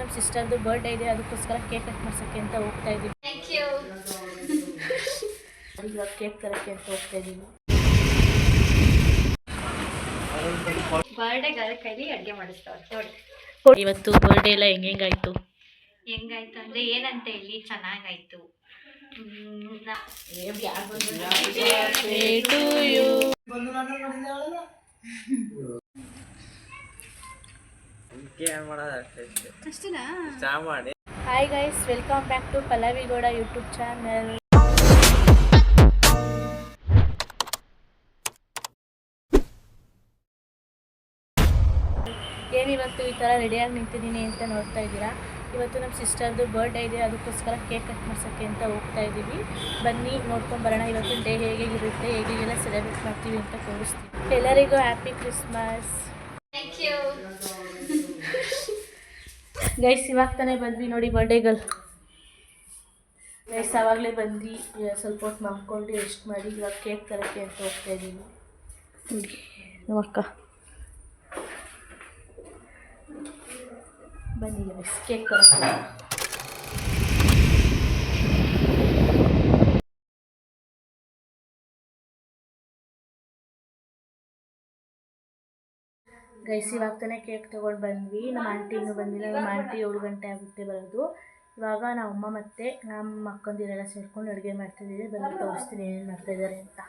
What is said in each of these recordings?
ನಮ್ಮ ಸಿಸ್ಟರ್ದು ಬರ್ಡೇ ಇದೆ, ಅದಕ್ಕೋಸ್ಕರ ಕೇಕ್ ಕಟ್ ಮಾಡ್ಸೋಕ್ಕೆ ಅಂತ ಹೋಗ್ತಾ ಇದ್ದೀವಿ. Thank you. ಇವಾಗ ಕೇಕ್ ತರಕ್ಕೆ ಅಂತ ಹೋಗ್ತಾ ಇದ್ದೀವಿ. ಬರ್ಡೇ ಗರ್ಲ್ ಕೈಲಿ ಅಡುಗೆ ಮಾಡಿಸ್ತಾವೆ ನೋಡಿ. ಇವತ್ತು ಬರ್ಡೇ ಎಲ್ಲ ಹೆಂಗಾಯ್ತು ಅಂದರೆ ಏನಂತ ಹೇಳಿ ಚೆನ್ನಾಗಾಯ್ತು. Hi guys, welcome back to Pallavi Gowda YouTube channel. ಏನಿವತ್ತು ಈ ಥರ ರೆಡಿಯಾಗಿ ನಿಂತಿದ್ದೀನಿ ಅಂತ ನೋಡ್ತಾ ಇದ್ದೀರಾ. ಇವತ್ತು ನಮ್ಮ ಸಿಸ್ಟರ್ದು ಬರ್ಡೇ ಇದೆ, ಅದಕ್ಕೋಸ್ಕರ ಕೇಕ್ ಕಟ್ ಮಾಡ್ಸೋಕ್ಕೆ ಅಂತ ಹೋಗ್ತಾ ಇದ್ದೀವಿ. ಬನ್ನಿ ನೋಡ್ಕೊಂಡು ಬರೋಣ ಇವತ್ತಿನ ಡೇ ಹೇಗಿರುತ್ತೆ, ಹೇಗೆಲ್ಲ ಸೆಲೆಬ್ರೇಟ್ ಮಾಡ್ತೀವಿ ಅಂತ ತೋರಿಸ್ತೀವಿ. ಎಲ್ಲರಿಗೂ happy Christmas. Thank you guys. ಇವಾಗ ತಾನೇ ಬಂದ್ವಿ ನೋಡಿ ಬರ್ಡೇಗಳು. ಗೈಸ್ ಆವಾಗಲೇ ಬಂದ್ವಿ, ಸ್ವಲ್ಪ ಹೊತ್ತು ಮಾಡ್ಕೊಂಡು ರೆಸ್ಟ್ ಮಾಡಿ ಇವಾಗ ಕೇಕ್ ತರೋಕ್ಕೆ ಅಂತ ಹೋಗ್ತಾ ಇದ್ದೀವಿ. ನೋಡಿ ನಮ್ಮಕ್ಕ ಬನ್ನಿ ಗೈಸ್ ಕೇಕ್ ತರೋಕ್ಕೆ. ಗೈಸ್ ಇವಾಗ ತಾನೇ ಕೇಕ್ ತೊಗೊಂಡು ಬಂದ್ವಿ. ನಮ್ಮ ಆಂಟಿ ಇನ್ನೂ ಬಂದಿಲ್ಲ. ನಮ್ಮ ಆಂಟಿ 7 ಗಂಟೆ ಆಗುತ್ತೆ ಬರೋದು. ಇವಾಗ ನಮ್ಮ ಅಮ್ಮ ಮತ್ತು ನಮ್ಮ ಅಕ್ಕಂದಿರೆಲ್ಲ ಸೇರ್ಕೊಂಡು ಅಡುಗೆ ಮಾಡ್ತಿದ್ದೀವಿ. ಬಂದು ತೋರಿಸ್ತೀನಿ ಏನೇನು ಮಾಡ್ತಾಯಿದ್ದಾರೆ ಅಂತ.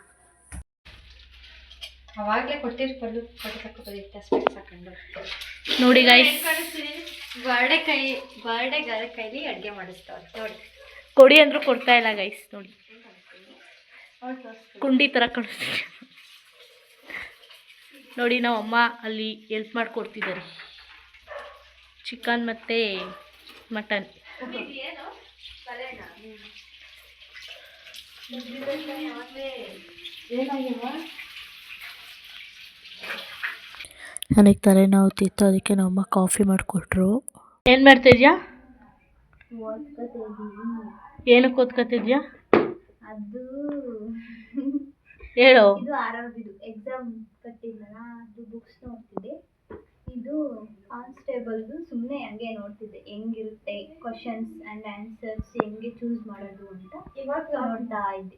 ಅವಾಗಲೇ ಕೊಟ್ಟಿರ್ಬೋದು ಸಾಕೊಂಡು ನೋಡಿ ಗೈಸ್, ಬರ್ಡೇ ಗರ್ಲ್ ಕೈಲಿ ಅಡುಗೆ ಮಾಡಿಸ್ತಾವೆ ನೋಡಿ. ಕೊಡಿ ಅಂದರೂ ಕೊಡ್ತಾ ಇಲ್ಲ ಗೈಸ್. ನೋಡಿ ಕುಂಡಿ ಥರ ಕಳಿಸ್ತೀವಿ ನೋಡಿ. ನಾವು ಅಮ್ಮ ಅಲ್ಲಿ ಹೆಲ್ಪ್ ಮಾಡಿಕೊಡ್ತಿದ್ದಾರೆ, ಚಿಕನ್ ಮತ್ತು ಮಟನ್. ನನಗೆ ತಲೆನೋವು ತಿತ್ತು, ಅದಕ್ಕೆ ನಮ್ಮಮ್ಮ ಕಾಫಿ ಮಾಡಿಕೊಟ್ರು. ಏನು ಮಾಡ್ತಿದ್ಯಾ? ಏನಕ್ಕೆ ಓದ್ಕೊತಿದ್ಯಾ? ಅದು ಹೇಳು. ಇದು ಆರೋಗ್ಯದು ಎಕ್ಸಾಮ್ ಕಟ್ಟಿದ್ನಲ್ಲ, ಅದು ಬುಕ್ಸ್ ನೋಡ್ತಿದ್ದೆ. ಇದು ಕಾನ್ಸ್ಟೇಬಲ್ದು ಸುಮ್ಮನೆ ಹಂಗೆ ನೋಡ್ತಿದ್ದೆ, ಹೆಂಗಿರುತ್ತೆ ಕ್ವಶನ್ಸ್ ಆ್ಯಂಡ್ ಆನ್ಸರ್ಸ್ ಹೆಂಗೆ ಚೂಸ್ ಮಾಡೋದು ಅಂತ ಇವಾಗ ನೋಡ್ತಾ ಇದ್ದೆ.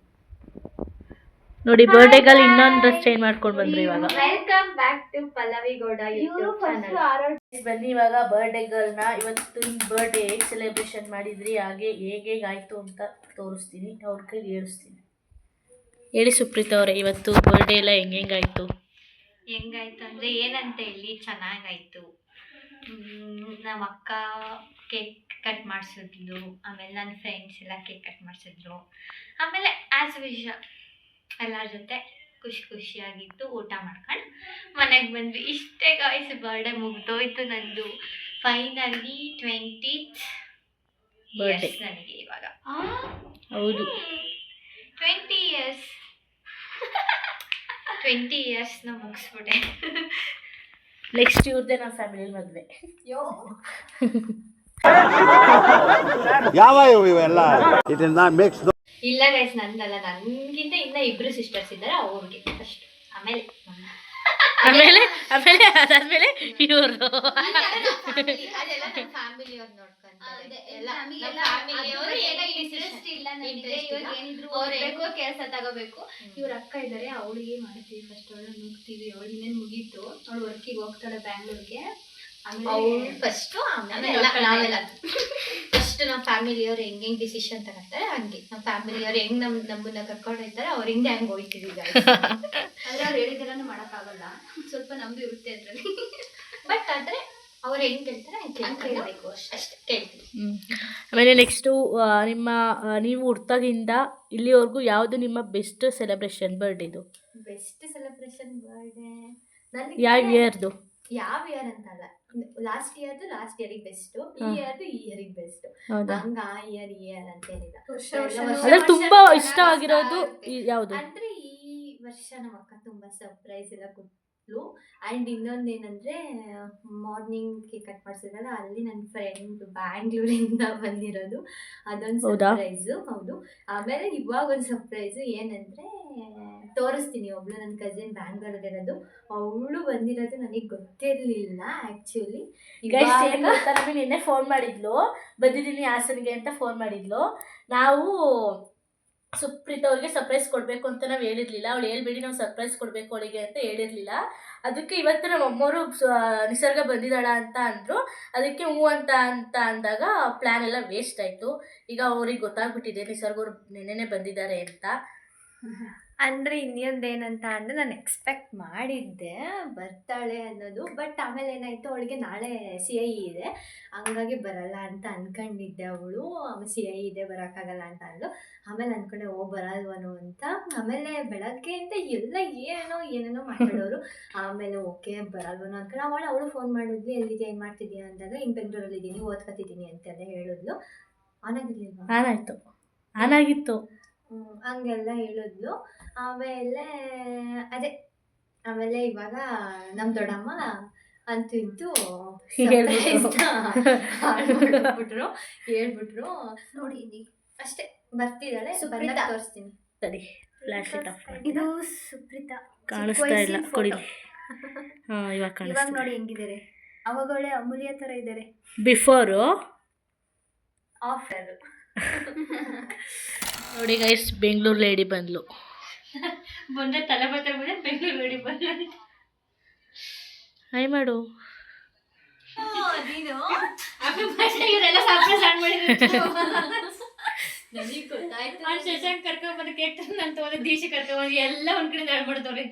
ನೋಡಿ ಬರ್ಡೇಗಲ್ಲಿ ಇನ್ನೊಂದು ಡ್ರೆಸ್ ಚೇಂಜ್ ಮಾಡ್ಕೊಂಡು ಬಂದ್ರು. ಇವಾಗ welcome back to Pallavi Gowda YouTube channel. ಬನ್ನಿ ಇವಾಗ ಬರ್ಡೇಗಳನ್ನ ಇವತ್ತು ಬರ್ಡೇ ಹೇಗೆ ಸೆಲೆಬ್ರೇಷನ್ ಮಾಡಿದ್ರಿ, ಹಾಗೆ ಹೇಗಾಯಿತು ಅಂತ ತೋರಿಸ್ತೀನಿ, ಅವ್ರ ಕೈಲಿ ಹೇಳಿಸ್ತೀನಿ. ಹೇಳಿ ಸುಪ್ರೀತ್ ಅವರೇ, ಇವತ್ತು ಬರ್ಡೇ ಎಲ್ಲ ಹೆಂಗಾಯಿತು ಅಂದರೆ ಏನಂತ ಹೇಳಿ ಚೆನ್ನಾಗಾಯಿತು. ನಮ್ಮ ಅಕ್ಕ ಕೇಕ್ ಕಟ್ ಮಾಡಿಸಿದ್ಲು, ಆಮೇಲೆ ನನ್ನ ಫ್ರೆಂಡ್ಸ್ ಎಲ್ಲ ಕೇಕ್ ಕಟ್ ಮಾಡಿಸಿದ್ರು. ಆಮೇಲೆ ಆ್ಯಸ್ ಯೂಶುವಲ್ ಎಲ್ಲರ ಜೊತೆ ಖುಷಿಯಾಗಿತ್ತು. ಊಟ ಮಾಡ್ಕೊಂಡು ಮನೆಗೆ ಬಂದ್ವಿ. ಇಷ್ಟೇ ಗಾಯ್ಸ್, ಬರ್ಡೇ ಮುಗ್ದೋಯ್ತು ನಂದು. ಫೈನಲಿ 20th ಇಯರ್ಸ್ ನನಗೆ ಇವಾಗ. ಹೌದು 20 ಇಯರ್ಸ್ 20 ಇಯರ್ಸ್ನ ಮುಗಿಸ್ಬಿಟ್ಟೆ. ನೆಕ್ಸ್ಟ್ ಇವ್ರದ್ದೇ ನಮ್ಮ ಫ್ಯಾಮಿಲಿ ಮದುವೆ. ಯಾವ ಇವೆಲ್ಲ ಇದನ್ನ ಮಿಕ್ಸ್. ಇಲ್ಲ ಗೈಸ್, ನಂದಲ್ಲ, ನನಗಿಂತ ಇನ್ನ 2 ಸಿಸ್ಟರ್ಸ್ ಇದ್ದಾರೆ, ಅವ್ರಿಗೆ ಫಸ್ಟ್, ಆಮೇಲೆ ಅದಾದ್ಮೇಲೆ ಇವರು. ಅದೆಲ್ಲ ನಮ್ಮ ಫ್ಯಾಮಿಲಿ ಅವ್ರು ನೋಡ್ಕೊಂತಾರೆ. ಅವ್ರು ಕೆಲಸ ತಗೋಬೇಕು. ಇವ್ರ ಅಕ್ಕ ಇದ್ದಾರೆ, ಅವಳಿಗೆ ಮಾಡ್ತೀವಿ ಫಸ್ಟ್, ಅವಳನ್ನ ನುಗ್ತೀವಿ. ಅವಳು ಇನ್ನೇನು ಮುಗೀತು, ಅವಳು ವರ್ಕಿಗೆ ಹೋಗ್ತಾಳೆ ಬ್ಯಾಂಗ್ಳೂರ್ಗೆ. ಆಮೇಲೆ ಫಸ್ಟು, ಆಮೇಲೆ ನಾವೆಲ್ಲ ಫಸ್ಟ್ ನಮ್ಮ ಫ್ಯಾಮಿಲಿಯವ್ರು ಹೆಂಗೆ ಡಿಸಿಷನ್ ತಗೋತಾರೆ ಹಂಗೆ, ನಮ್ಮ ಫ್ಯಾಮಿಲಿಯವ್ರು ಹೆಂಗೆ ನಮ್ಮನ್ನ ಕರ್ಕೊಂಡು ಹೋಗ್ತಾರೆ ಅವ್ರು ಹಿಂದೆ ಹಂಗೆ ಹೋಗ್ತೀವಿ. ಆದರೆ ಅವ್ರು ಹೇಳಿದೆಲ್ಲ ಮಾಡೋಕ್ಕಾಗಲ್ಲ, ಸ್ವಲ್ಪ ನಮ್ಮದು ಇರುತ್ತೆ ಅದರಲ್ಲಿ. ಬಟ್ ಆದರೆ ಅವ್ರು ಹೆಂಗೆ ಹೇಳ್ತಾರೆ ಹಂಗೆ ಕೇಳಬೇಕು ಅಷ್ಟೇ, ಕೇಳ್ತೀವಿ. ಆಮೇಲೆ ನೆಕ್ಸ್ಟು ನೀವು ಹುಟ್ಟಾಗಿಂದ ಇಲ್ಲಿವರೆಗೂ ಯಾವುದು ನಿಮ್ಮ ಬೆಸ್ಟ್ ಸೆಲೆಬ್ರೇಷನ್ ಬರ್ಡೇದು? ಬೆಸ್ಟ್ ಸೆಲೆಬ್ರೇಷನ್ ಬರ್ಡೇ ನನಗೆ ಯಾವ ಇಯರ್ದು? ಯಾವ ಇಯರ್ ಅಂತಲ್ಲ, ಲಾಸ್ಟ್ ಇಯರ್ಗೆ ಬೆಸ್ಟ್, ಈ ಇಯರ್ಗೆ ಬೆಸ್ಟ್. ಹಂಗ ಆ ಇಯರ್ ಅಂತೇನಿಲ್ಲ. ಅದ್ರ ತುಂಬಾ ಇಷ್ಟ ಆಗಿರೋದು ಯಾವುದು ಅಂದ್ರೆ ಈ ವರ್ಷ ನಮ್ಮ ಅಕ್ಕ ತುಂಬಾ ಸರ್ಪ್ರೈಸ್ ಎಲ್ಲ ಆ್ಯಂಡ್ ಇನ್ನೊಂದೇನೆಂದರೆ ಮಾರ್ನಿಂಗ್ ಕೇಕ್ ಕಟ್ ಮಾಡಿಸಿದ್ರಲ್ಲ ಅಲ್ಲಿ ನನ್ನ ಫ್ರೆಂಡ್ ಬ್ಯಾಂಗ್ಳೂರಿಂದ ಬಂದಿರೋದು, ಅದೊಂದು ಹೌದಾ? ಸರ್ಪ್ರೈಸು. ಹೌದು. ಆಮೇಲೆ ಇವಾಗ ಒಂದು ಸರ್ಪ್ರೈಸು ಏನಂದರೆ ತೋರಿಸ್ತೀನಿ. ಒಬ್ಳು ನನ್ನ ಕಸಿನ್ ಬ್ಯಾಂಗ್ಳೂರಲ್ಲಿರೋದು, ಅವಳು ಬಂದಿರೋದು ನನಗೆ ಗೊತ್ತಿರಲಿಲ್ಲ ಆ್ಯಕ್ಚುಲಿ. ನಮಗೆ ನಿನ್ನೆ ಫೋನ್ ಮಾಡಿದ್ಲು, ಬಂದಿದ್ದೀನಿ ಹಾಸನಿಗೆ ಅಂತ ಫೋನ್ ಮಾಡಿದ್ಲು. ನಾವು ಸುಪ್ರೀತ್ ಅವ್ರಿಗೆ ಸರ್ಪ್ರೈಸ್ ಕೊಡಬೇಕು ಅಂತ ನಾವು ಹೇಳಿರಲಿಲ್ಲ. ಅವಳು ಹೇಳ್ಬೇಡಿ ನಾವು ಸರ್ಪ್ರೈಸ್ ಕೊಡಬೇಕು ಅವಳಿಗೆ ಅಂತ ಹೇಳಿರಲಿಲ್ಲ. ಅದಕ್ಕೆ ಇವತ್ತು ನಮ್ಮ ಅಮ್ಮವರು ನಿಸರ್ಗ ಬಂದಿದ್ದಾಳ ಅಂತ ಅಂದರು. ಅದಕ್ಕೆ ಹ್ಞೂ ಅಂತ ಅಂದಾಗ ಪ್ಲ್ಯಾನ್ ಎಲ್ಲ ವೇಸ್ಟ್ ಆಯಿತು. ಈಗ ಅವ್ರಿಗೆ ಗೊತ್ತಾಗ್ಬಿಟ್ಟಿದೆ ನಿಸರ್ಗ ಅವ್ರು ನೆನ್ನೆನೇ ಬಂದಿದ್ದಾರೆ ಅಂತ. ಅಂದರೆ ಇನ್ನೊಂದೇನಂತ ಅಂದರೆ ನಾನು ಎಕ್ಸ್ಪೆಕ್ಟ್ ಮಾಡಿದ್ದೆ ಬರ್ತಾಳೆ ಅನ್ನೋದು, ಬಟ್ ಆಮೇಲೆ ಏನಾಯಿತು, ಅವಳಿಗೆ ನಾಳೆ CI ಇದೆ, ಹಂಗಾಗಿ ಬರಲ್ಲ ಅಂತ ಅಂದ್ಕೊಂಡಿದ್ದೆ. ಅವಳು CI ಇದೆ ಬರೋಕ್ಕಾಗಲ್ಲ ಅಂತ ಅಂದು. ಆಮೇಲೆ ಅಂದ್ಕೊಂಡೆ ಬರಲ್ವನು ಅಂತ. ಆಮೇಲೆ ಬೆಳಗ್ಗೆಯಿಂದ ಎಲ್ಲ ಏನೇನೋ ಮಾತಾಡೋರು. ಆಮೇಲೆ ಓಕೆ ಬರಲ್ವನು ಅಂದ್ಕೊಂಡು ಅವಳು ಫೋನ್ ಮಾಡಿದ್ವಿ, ಎಲ್ಲಿದೆ ಏನು ಮಾಡ್ತಿದ್ಯಾ ಅಂದಾಗ ಹಿಂಗೆ ಬೆಂಗಳೂರಲ್ಲಿದ್ದೀನಿ ಓದ್ಕೊತಿದ್ದೀನಿ ಅಂತೆಲ್ಲ ಹೇಳಿದ್ಲು. ಆನಾಗಿತ್ತು ಆನಾಗಿತ್ತು ಹಂಗೆಲ್ಲ ಹೇಳಿದ್ಲು. ಆಮೇಲೆ ಆಮೇಲೆ ಇವಾಗ ನಮ್ಮ ದೊಡ್ಡಮ್ಮ ಅಂತೂ ಇಂತೂ ಹೇಳ್ಬಿಟ್ರು ನೋಡಿ ಅಷ್ಟೇ ಬರ್ತಿದ್ದಾಳೆ, ಬಂದಾಗ ತೋರಿಸ್ತೀನಿ. ಸರಿ, ಫ್ಲಾಶ್ ಲೈಟ್ ಆಫ್ ಮಾಡಿ. ಇದು ಸುಪ್ರೀತಾ ಕಾಣಿಸ್ತಾ ಇಲ್ಲ, ಕೊಡಿ. ಹಾಂ, ಇವಾಗ ಕಾಣಿಸ್ತಾ ನೋಡಿ ಹೆಂಗಿದ್ದಾರೆ. ಅವಾಗಳೆ ಅಮೂಲ್ಯ ಥರ ಇದ್ದಾರೆ. ಬಿಫೋರು ಆಫರ್ ನೋಡಿ ಗೈಸ್, ಬೆಂಗಳೂರು ಲೇಡಿ ಬಂದ್ಲು. ಬಂದ ತಲೆ ಬರ್ತಾರೆ, ಬೆಂಗಳೂರು ಲೇಡಿ ಬಂದ. ಹಾಯ್ ಮಾಡು. ನನಗೆ ಗೊತ್ತಾಯ್ತು. ಶಶಾಂಕ್ ಕರ್ಕೊಂಡ್ಬಂದು ಕೇಕ್ ನಾನು ತಗೊಂಡು ದೀಶೆ ಕರ್ಕೊಂಡ್ಬಂದು ಎಲ್ಲ ಒಂದ್ ಕಡೆ ಹೇಳ್ಬಿಡ್ತವ್ರಿ.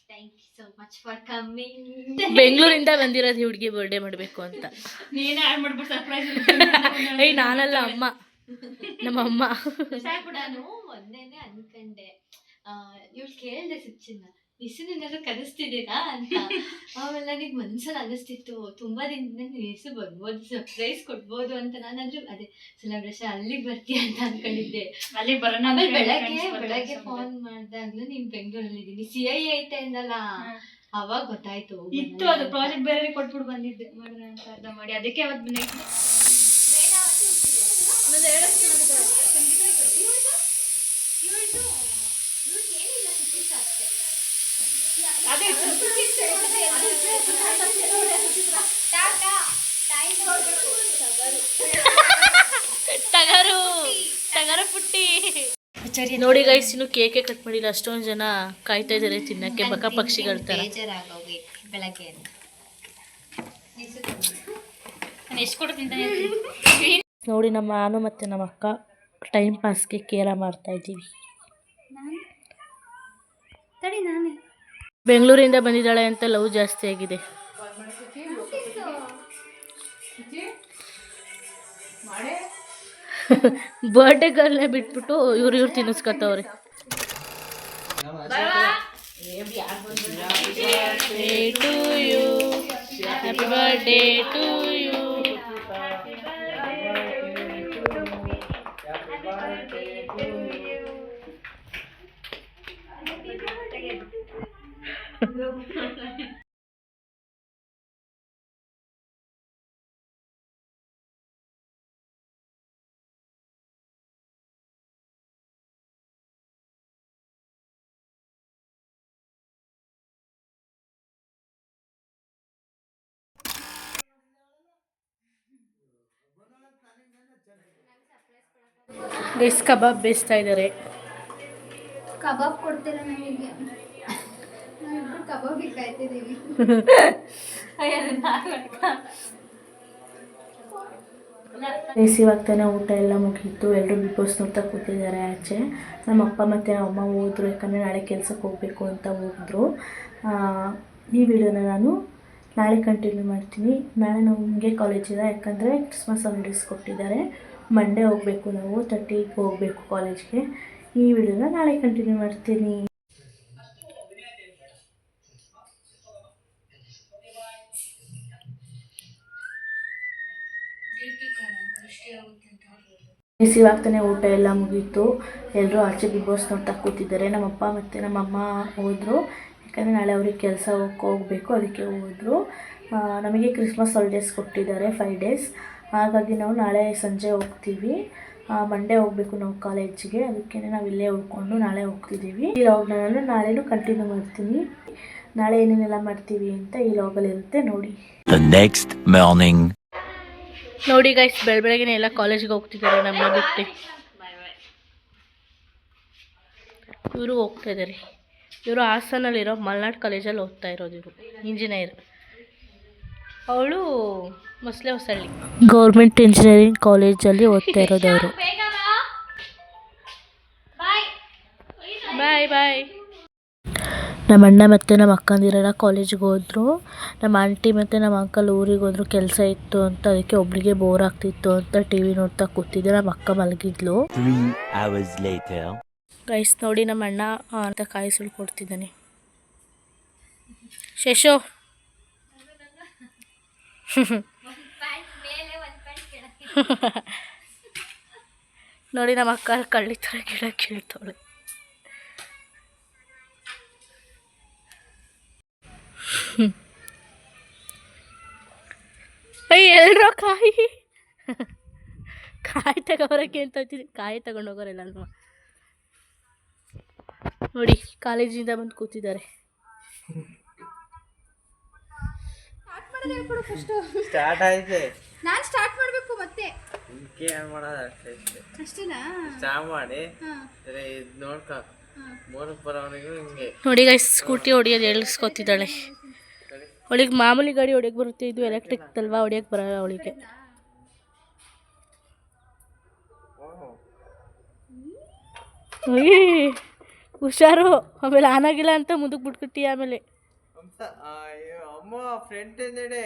Thank you so much for coming. ಬೆಂಗಳೂರಿಂದ ಬಂದಿರೋದು ಹುಡುಗಿ ಬರ್ಡೇ ಮಾಡಬೇಕು ಅಂತ. ನೀನೇ ಆಡ್ ಮಾಡ್ಬಿಟ್ಟು ಸರ್ಪ್ರೈಸ್. ಏಯ್ ನಾನಲ್ಲ, ಅಮ್ಮ, ನಮ್ಮ ಅಮ್ಮ. ನಾನು ಮೊನ್ನೆನೆ ಅನ್ಕೊಂಡೆ, ಇವಳು ಕೇಳಿದೆ ಸುಚ್ಚಿನ ಹೆಸರೇನಾದ್ರು ಕರೆಸ್ತಿದ್ದೀರಾ ಅಂತ. ಆಮೇಲೆ ನನಗೆ ಮನ್ಸಲ್ಲಿ ಅನಿಸ್ತಿತ್ತು, ತುಂಬಾ ದಿನದಿಂದ ನೀನು ಹೆಸರು ಬರ್ಬೋದು, ಸರ್ಪ್ರೈಸ್ ಕೊಡ್ಬೋದು ಅಂತ. ನಾನಾದ್ರೂ ಅದೇ ಸೆಲೆಬ್ರೇಷನ್ ಅಲ್ಲಿಗೆ ಬರ್ತೀಯ ಅಂತ ಅನ್ಕೊಂಡಿದ್ದೆ. ಅಲ್ಲಿ ಬರೋಣ. ಆಮೇಲೆ ಬೆಳಗ್ಗೆ ಫೋನ್ ಮಾಡಿದಾಗ್ಲೂ ನೀನ್ ಬೆಂಗಳೂರಲ್ಲಿ ಇದ್ದೀನಿ, CI ಐತೆ ಅಂದಲ್ಲ, ಅವಾಗ ಗೊತ್ತಾಯ್ತು. ಇತ್ತು ಅದು ಪ್ರಾಜೆಕ್ಟ್ ಬೇರೆ ಕೊಟ್ಬಿಟ್ಟು ಬಂದಿದ್ದೆ ಮಾಡೋಣ ಅಂತ ಅರ್ಧ ಮಾಡಿ, ಅದಕ್ಕೆ ಅವತ್ತು ನೈಟ್ ಟಗರು ಪುಟ್ಟಿ. ನೋಡಿ ಗೈಸ್, ಇನ್ನು ಕೇಕೆ ಕಟ್ ಮಾಡಿಲ್ಲ, ಅಷ್ಟೊಂದು ಜನ ಕಾಯ್ತಾ ಇದ್ದಾರೆ ತಿನ್ನಕ್ಕೆ, ಬಕ ಪಕ್ಷಿಗಳ ಥರ. ಬೆಳಗ್ಗೆ ಎಷ್ಟು ಕೊಟ್ಟು ತಿಂತಾನೆ. ನೋಡಿ, ನಾನು ಮತ್ತು ನಮ್ಮ ಅಕ್ಕ ಟೈಮ್ ಪಾಸ್ಗೆ ಕೇರ ಮಾಡ್ತಾ ಇದ್ದೀವಿ. ನಾನೇ ಬೆಂಗಳೂರಿಂದ ಬಂದಿದ್ದಾಳೆ ಅಂತ ಲವ್ ಜಾಸ್ತಿ ಆಗಿದೆ. ಬರ್ಡೇ ಗರ್ಲ್ನೇ ಬಿಟ್ಬಿಟ್ಟು ಇವ್ರು ತಿನ್ನಿಸ್ಕೊತವ್ರೆ. Happy birthday to you. Guys, ಕಬಾಬ್ ಬೇಯಿಸ್ತಾ ಇದ್ದಾರೆ. ಕಬಾಬ್ ಕೊಡ್ತೀರ ನನಗೆ? ನಾವಿಬ್ರು ಕಬಾಬಿಗೆ ಕಾಯ್ತಿದ್ದೀವಿ. ಇವಾಗ ತಾನೇ ಊಟ ಎಲ್ಲ ಮುಗೀತು, ಎಲ್ಲರೂ ಬಿಗ್ ಬಾಸ್ ನೋಡ್ತಾ ಕೂತಿದ್ದಾರೆ ಆಚೆ. ನಮ್ಮ ಅಪ್ಪ ಮತ್ತು ನಮ್ಮ ಅಮ್ಮ ಹೋದ್ರು, ಯಾಕಂದರೆ ನಾಳೆ ಕೆಲಸಕ್ಕೆ ಹೋಗಬೇಕು ಅಂತ ಹೋಗಿದ್ರು. ಈ ವಿಡಿಯೋನ ನಾನು ನಾಳೆ ಕಂಟಿನ್ಯೂ ಮಾಡ್ತೀನಿ. ನಾಳೆ ನಮಗೆ ಕಾಲೇಜ್ ಇದೆ, ಯಾಕಂದರೆ ಕ್ರಿಸ್ಮಸ್ ಹಾಲಿಡೇಸ್ ಕೊಟ್ಟಿದ್ದಾರೆ. ಮಂಡೇ ಹೋಗಬೇಕು, ನಾವು 30ಗೆ ಹೋಗಬೇಕು ಕಾಲೇಜ್ಗೆ. ಈ ವಿಡಿಯೋನ ನಾಳೆ ಕಂಟಿನ್ಯೂ ಮಾಡ್ತೀನಿ. ಬಿಸಿವಾಗ್ತಾನೆ ಊಟ ಎಲ್ಲ ಮುಗೀತು. ಎಲ್ಲರೂ ಆಚೆ ಬಿಗ್ ಬಾಸ್ ನೋಡ್ತಾ ಕೂತಿದ್ದಾರೆ. ನಮ್ಮಪ್ಪ ಮತ್ತು ನಮ್ಮಮ್ಮ ಹೋದರು, ಯಾಕಂದರೆ ನಾಳೆ ಅವ್ರಿಗೆ ಕೆಲಸ ಹೋಗಬೇಕು, ಅದಕ್ಕೆ ಹೋದರು. ನಮಗೆ ಕ್ರಿಸ್ಮಸ್ ಹಾಲಿಡೇಸ್ ಕೊಟ್ಟಿದ್ದಾರೆ 5 ಡೇಸ್. ಹಾಗಾಗಿ ನಾವು ನಾಳೆ ಸಂಜೆ ಹೋಗ್ತೀವಿ. ಮಂಡೇ ಹೋಗಬೇಕು ನಾವು ಕಾಲೇಜಿಗೆ, ಅದಕ್ಕೆ ನಾವು ಇಲ್ಲೇ ಉಳ್ಕೊಂಡು ನಾಳೆ ಹೋಗ್ತಿದ್ದೀವಿ. ಈ ಲಾಗ್ನ ನಾನು ನಾಳೆನೂ ಕಂಟಿನ್ಯೂ ಮಾಡ್ತೀನಿ. ನಾಳೆ ಏನೇನೆಲ್ಲ ಮಾಡ್ತೀವಿ ಅಂತ ಈ ಲಾಗಲ್ಲಿ ಇರುತ್ತೆ ನೋಡಿ. ನೋಡಿ ಗೈಸ್, ಬೆಳಗ್ಗೆ ಎಲ್ಲ ಕಾಲೇಜಿಗೆ ಹೋಗ್ತಿದ್ದಾರೆ ನಮ್ಮ ಬಿಟ್ಟು. ಇವರು ಹೋಗ್ತಾ ಇದ್ದಾರೆ. ಇವರು ಹಾಸನಲ್ಲಿರೋ ಮಲ್ನಾಡ್ ಕಾಲೇಜಲ್ಲಿ ಓದ್ತಾ ಇರೋದು. ಇವರು ಇಂಜಿನಿಯರ್, ಅವಳು ಮೊಸಳೆ ಹೊಸಳ್ಳಿ ಗೌರ್ಮೆಂಟ್ ಇಂಜಿನಿಯರಿಂಗ್ ಕಾಲೇಜಲ್ಲಿ ಓದ್ತಾ ಇರೋದು ಅವರು. ಬಾಯ್ ಬಾಯ್. ನಮ್ಮ ಅಣ್ಣ ಮತ್ತು ನಮ್ಮ ಅಕ್ಕಂದಿರೆಲ್ಲ ಕಾಲೇಜಿಗೆ ಹೋದರು. ನಮ್ಮ ಆಂಟಿ ಮತ್ತು ನಮ್ಮ ಅಂಕಲ್ ಊರಿಗೆ ಹೋದ್ರು, ಕೆಲಸ ಇತ್ತು ಅಂತ. ಅದಕ್ಕೆ ಒಬ್ಳಿಗೆ ಬೋರ್ ಆಗ್ತಿತ್ತು ಅಂತ TV ನೋಡ್ತಾ ಕೂತಿದ್ದೆ. ನಮ್ಮ ಅಕ್ಕ ಮಲಗಿದ್ಲು. ಗೈಸ್ ನೋಡಿ, ನಮ್ಮ ಅಣ್ಣ ಅಂತ ಕಾಯಿ ಸುಳ್ಳು ಕೊಡ್ತಿದ್ದಾನೆ. ಶೇಷು ನೋಡಿ, ನಮ್ಮ ಅಕ್ಕ ಕಳ್ಳಿ ಥರ ಗಿಡ ಕೀಳ್ತಾಳೆ. ಎಲ್ರೋ ಕಾಯಿ ತಗೋಬರಕ್ಕೆ ಅಂತ ಹೋಗ್ತಿದ್ದೆ, ಕಾಯಿ ತಗೊಂಡೋಗೋರೆಲ್ಲ ಅಲ್ವಾ. ನೋಡಿ, ಕಾಲೇಜಿಂದ ಬಂದು ಕೂತಿದ್ದಾರೆ. ಸ್ಟಾರ್ಟ್ ಆಯ್ತು. ನಾನು ಸ್ಟಾರ್ಟ್ ಮಾಡಬೇಕು ಮತ್ತೆ. ಅಷ್ಟೇನಾ? ಸ್ಟಾರ್ಟ್ ಮಾಡಿ ನೋಡ್ಕೊ ಬರೋವರೆಗೂ ಹಿಂಗೆ. ನೋಡಿ ಗೈಸ್, ಸ್ಕೂಟಿ ಹೊಡಿಯೋದು ಹೇಳಿಸ್ಕೊತಿದ್ದಾಳೆ. ಅವಳಿಗೆ ಮಾಮೂಲಿ ಗಾಡಿ ಹೊಡಿಯೋಕೆ ಬರುತ್ತೆ, ಇದು ಎಲೆಕ್ಟ್ರಿಕ್ ಅಲ್ವಾ, ಹೊಡಿಯೋಕೆ ಬರಲ್ಲ ಅವಳಿಗೆ. ಹುಷಾರು, ಆಮೇಲೆ ಆನಾಗಿಲ್ಲ ಅಂತ ಮುಂದಕ್ಕೆ ಬಿಟ್ಬಿಟ್ಟಿ. ಆಮೇಲೆ ಅಮ್ಮ ಫ್ರೆಂಡ್ ಎಂದೇಡೆ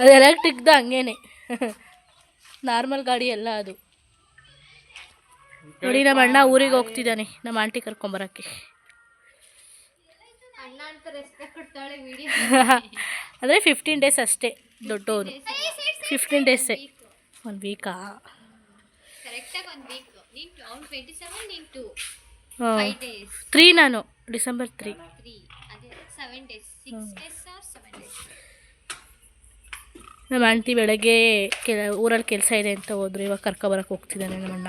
ಅದು ಎಲೆಕ್ಟ್ರಿಕ್ದು ಹಂಗೇನೆ, ನಾರ್ಮಲ್ ಗಾಡಿ ಎಲ್ಲ ಅದು. ನೋಡಿ, ನಮ್ಮ ಅಣ್ಣ ಊರಿಗೆ ಹೋಗ್ತಿದ್ದಾನೆ ನಮ್ಮ ಆಂಟಿ ಕರ್ಕೊಂಬರಕ್ಕೆ. ಅಂದರೆ 15 ಡೇಸ್ ಅಷ್ಟೇ ದೊಡ್ಡವನು. 15 ಡೇಸೇ, 1 ವೀಕಾ? ಹಾಂ, 3 ನಾನು ಡಿಸೆಂಬರ್ 3. ನಮ್ಮ ಆಂಟಿ ಬೆಳಗ್ಗೆ ಊರಲ್ಲಿ ಕೆಲಸ ಇದೆ ಅಂತ ಹೋದ್ರು, ಇವಾಗ ಕರ್ಕೊಬರಕ್ಕೆ ಹೋಗ್ತಿದ್ದಾನೆ ನಮ್ಮಣ್ಣ.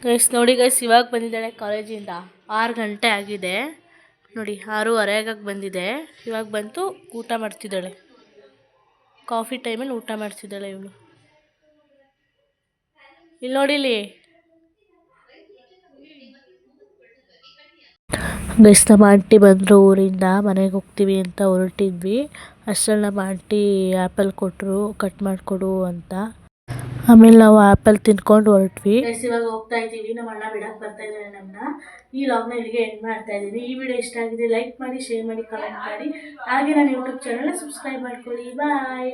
ಗೈಸ್ ನೋಡಿ ಗೈಸ್, ಇವಾಗ ಬಂದಿದ್ದಾಳೆ ಕಾಲೇಜಿಂದ. 6 ಗಂಟೆ ಆಗಿದೆ ನೋಡಿ, 6:15 ಬಂದಿದೆ. ಇವಾಗ ಬಂತು ಊಟ ಮಾಡ್ತಿದ್ದಾಳೆ. ಕಾಫಿ ಟೈಮಲ್ಲಿ ಊಟ ಮಾಡ್ತಿದ್ದಾಳೆ ಇವಳು. ಇಲ್ಲಿ ನೋಡಿಲಿ ಗೈಸ್, ನಮ್ಮ ಆಂಟಿ ಬಂದರು ಊರಿಂದ. ಮನೆಗೆ ಹೋಗ್ತೀವಿ ಅಂತ ಹೊರಟಿದ್ವಿ. ಅಷ್ಟರಲ್ಲಿ ನಮ್ಮ ಆಂಟಿ ಆ್ಯಪಲ್ ಕೊಟ್ಟರು, ಕಟ್ ಮಾಡಿಕೊಡು ಅಂತ. ಆಮೇಲೆ ನಾವು ಆ್ಯಪಲ್ ತಿನ್ಕೊಂಡು ಹೊರಟ್ವಿ. ಇವಾಗ ಹೋಗ್ತಾ ಇದ್ದೀವಿ. ನಮ್ಮ ಅಣ್ಣ ಬಿಡಕ್ಕೆ ಬರ್ತಾ ಇದ್ದಾರೆ ನಮ್ಮನ್ನ. ಈ ಲಾಗ್ನ ಇಲ್ಲಿಗೆ ಎಂಡ್ ಮಾಡ್ತಾ ಇದ್ದೀನಿ. ಈ ವಿಡಿಯೋ ಇಷ್ಟ ಆಗಿದೆ, ಲೈಕ್ ಮಾಡಿ, ಶೇರ್ ಮಾಡಿ, ಕಮೆಂಟ್ ಮಾಡಿ. ಹಾಗೆ ನನ್ನ ಯೂಟ್ಯೂಬ್ ಚಾನಲ್ನ ಸಬ್ಸ್ಕ್ರೈಬ್ ಮಾಡ್ಕೊಳ್ಳಿ. ಬಾಯ್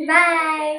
ಬಾಯ್.